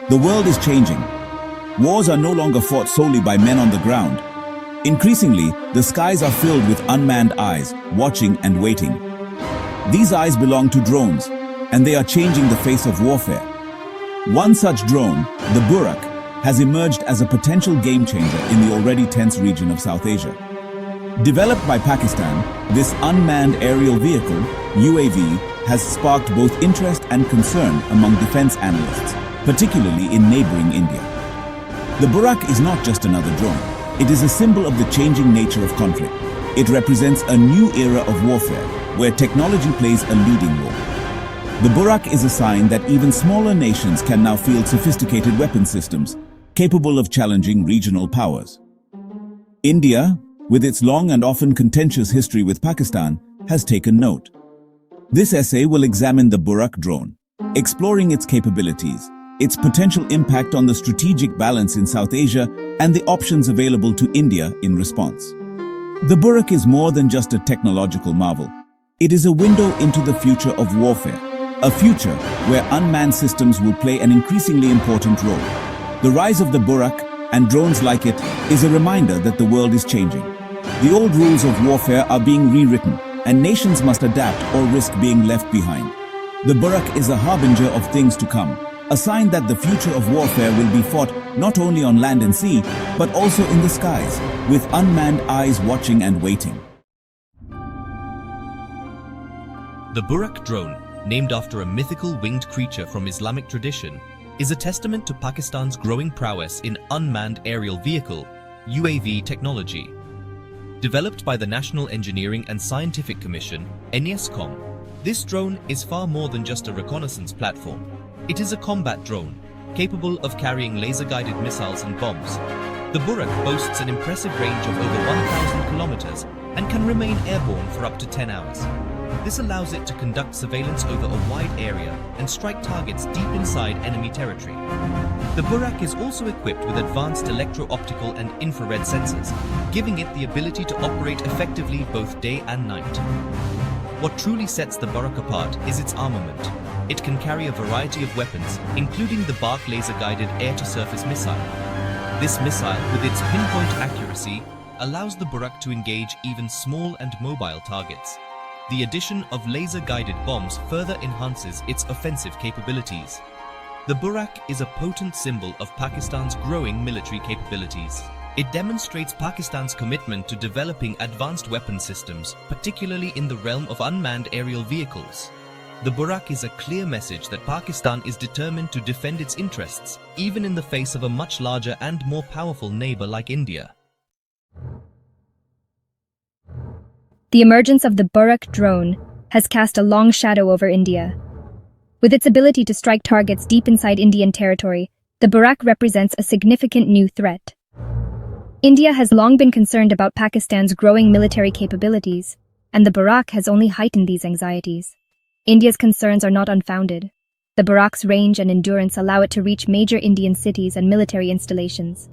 The world is changing. Wars are no longer fought solely by men on the ground. Increasingly, the skies are filled with unmanned eyes, watching and waiting. These eyes belong to drones, and they are changing the face of warfare. One such drone, the Buraq, has emerged as a potential game changer in the already tense region of South Asia. Developed by Pakistan, this unmanned aerial vehicle, UAV, has sparked both interest and concern among defense analysts, particularly in neighboring India. The Buraq is not just another drone. It is a symbol of the changing nature of conflict. It represents a new era of warfare, where technology plays a leading role. The Buraq is a sign that even smaller nations can now field sophisticated weapon systems, capable of challenging regional powers. India, with its long and often contentious history with Pakistan, has taken note. This essay will examine the Buraq drone, exploring its capabilities, its potential impact on the strategic balance in South Asia, and the options available to India in response. The Buraq is more than just a technological marvel. It is a window into the future of warfare, a future where unmanned systems will play an increasingly important role. The rise of the Buraq and drones like it is a reminder that the world is changing. The old rules of warfare are being rewritten, and nations must adapt or risk being left behind. The Buraq is a harbinger of things to come, a sign that the future of warfare will be fought not only on land and sea, but also in the skies, with unmanned eyes watching and waiting. The Buraq drone, named after a mythical winged creature from Islamic tradition, is a testament to Pakistan's growing prowess in unmanned aerial vehicle, UAV technology. Developed by the National Engineering and Scientific Commission, NESCOM, this drone is far more than just a reconnaissance platform. It is a combat drone, capable of carrying laser-guided missiles and bombs. The Buraq boasts an impressive range of over 1,000 kilometers and can remain airborne for up to 10 hours. This allows it to conduct surveillance over a wide area and strike targets deep inside enemy territory. The Buraq is also equipped with advanced electro-optical and infrared sensors, giving it the ability to operate effectively both day and night. What truly sets the Buraq apart is its armament. It can carry a variety of weapons, including the BARC laser-guided air-to-surface missile. This missile, with its pinpoint accuracy, allows the Buraq to engage even small and mobile targets. The addition of laser-guided bombs further enhances its offensive capabilities. The Buraq is a potent symbol of Pakistan's growing military capabilities. It demonstrates Pakistan's commitment to developing advanced weapon systems, particularly in the realm of unmanned aerial vehicles. The Buraq is a clear message that Pakistan is determined to defend its interests, even in the face of a much larger and more powerful neighbor like India. The emergence of the Buraq drone has cast a long shadow over India. With its ability to strike targets deep inside Indian territory, the Buraq represents a significant new threat. India has long been concerned about Pakistan's growing military capabilities, and the Buraq has only heightened these anxieties. India's concerns are not unfounded. The Buraq's range and endurance allow it to reach major Indian cities and military installations.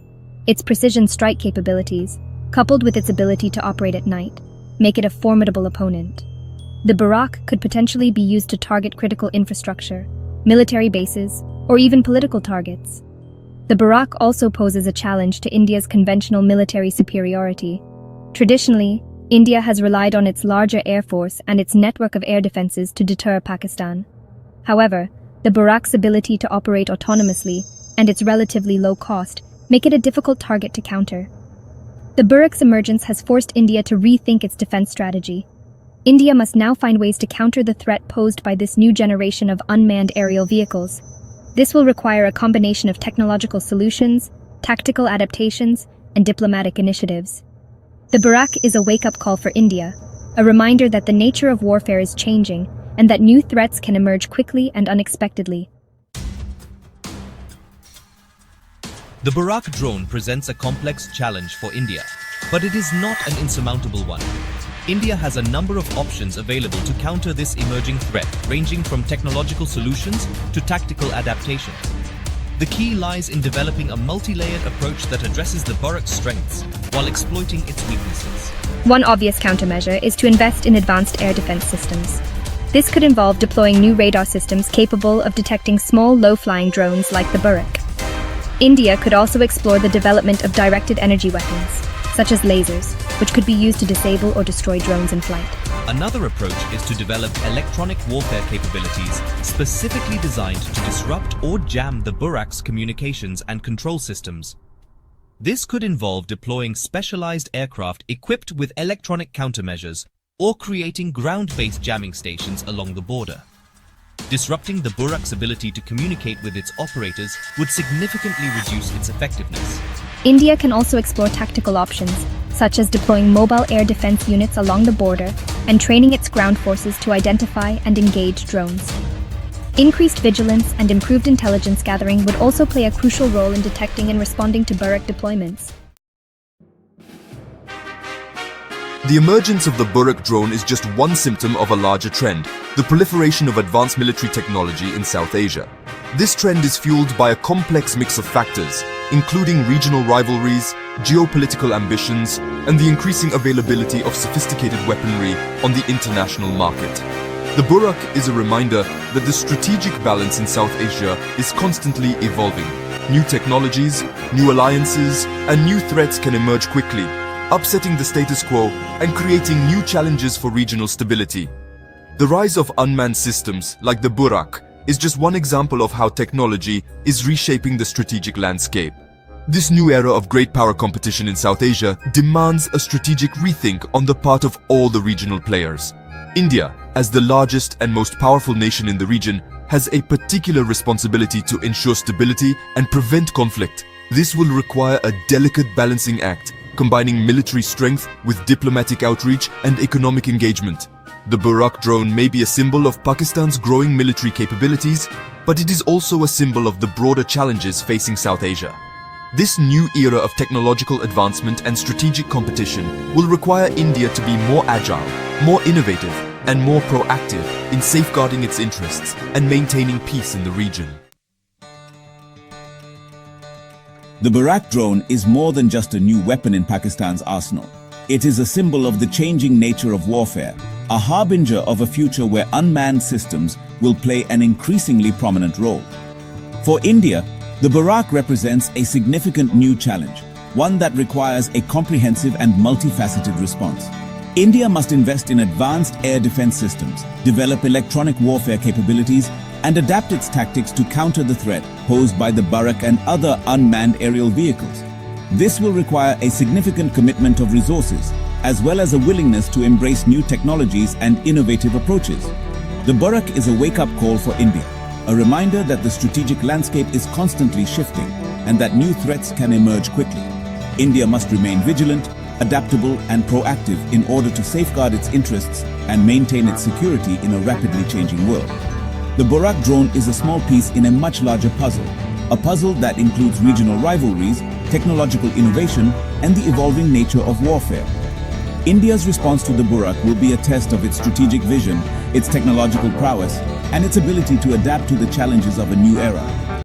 Its precision strike capabilities, coupled with its ability to operate at night, make it a formidable opponent. The Buraq could potentially be used to target critical infrastructure, military bases, or even political targets. The Buraq also poses a challenge to India's conventional military superiority. Traditionally, India has relied on its larger air force and its network of air defenses to deter Pakistan. However, the Buraq's ability to operate autonomously and its relatively low cost make it a difficult target to counter. The Buraq's emergence has forced India to rethink its defense strategy. India must now find ways to counter the threat posed by this new generation of unmanned aerial vehicles. This will require a combination of technological solutions, tactical adaptations, and diplomatic initiatives. The Buraq is a wake-up call for India, a reminder that the nature of warfare is changing and that new threats can emerge quickly and unexpectedly. The Buraq drone presents a complex challenge for India, but it is not an insurmountable one. India has a number of options available to counter this emerging threat, ranging from technological solutions to tactical adaptation. The key lies in developing a multi-layered approach that addresses the Buraq's strengths while exploiting its weaknesses. One obvious countermeasure is to invest in advanced air defense systems. This could involve deploying new radar systems capable of detecting small, low-flying drones like the Buraq. India could also explore the development of directed energy weapons, such as lasers, which could be used to disable or destroy drones in flight. Another approach is to develop electronic warfare capabilities specifically designed to disrupt or jam the Burak's communications and control systems. This could involve deploying specialized aircraft equipped with electronic countermeasures or creating ground-based jamming stations along the border. Disrupting the Burak's ability to communicate with its operators would significantly reduce its effectiveness. India can also explore tactical options, such as deploying mobile air defense units along the border and training its ground forces to identify and engage drones. Increased vigilance and improved intelligence gathering would also play a crucial role in detecting and responding to Burak deployments. The emergence of the Burak drone is just one symptom of a larger trend, the proliferation of advanced military technology in South Asia. This trend is fueled by a complex mix of factors, including regional rivalries, geopolitical ambitions, and the increasing availability of sophisticated weaponry on the international market. The Burak is a reminder that the strategic balance in South Asia is constantly evolving. New technologies, new alliances, and new threats can emerge quickly, upsetting the status quo and creating new challenges for regional stability. The rise of unmanned systems like the Burak is just one example of how technology is reshaping the strategic landscape. This new era of great power competition in South Asia demands a strategic rethink on the part of all the regional players. India, as the largest and most powerful nation in the region, has a particular responsibility to ensure stability and prevent conflict. This will require a delicate balancing act, combining military strength with diplomatic outreach and economic engagement. The Burak drone may be a symbol of Pakistan's growing military capabilities, but it is also a symbol of the broader challenges facing South Asia. This new era of technological advancement and strategic competition will require India to be more agile, more innovative, and more proactive in safeguarding its interests and maintaining peace in the region. The Burak drone is more than just a new weapon in Pakistan's arsenal. It is a symbol of the changing nature of warfare, a harbinger of a future where unmanned systems will play an increasingly prominent role. For India, the Burak represents a significant new challenge, one that requires a comprehensive and multifaceted response. India must invest in advanced air defense systems, develop electronic warfare capabilities, and adapt its tactics to counter the threat posed by the Burak and other unmanned aerial vehicles. This will require a significant commitment of resources, as well as a willingness to embrace new technologies and innovative approaches. The Burak is a wake-up call for India, a reminder that the strategic landscape is constantly shifting and that new threats can emerge quickly. India must remain vigilant, adaptable, and proactive in order to safeguard its interests and maintain its security in a rapidly changing world. The Burak drone is a small piece in a much larger puzzle, a puzzle that includes regional rivalries, technological innovation, and the evolving nature of warfare. India's response to the Burak will be a test of its strategic vision, its technological prowess, and its ability to adapt to the challenges of a new era.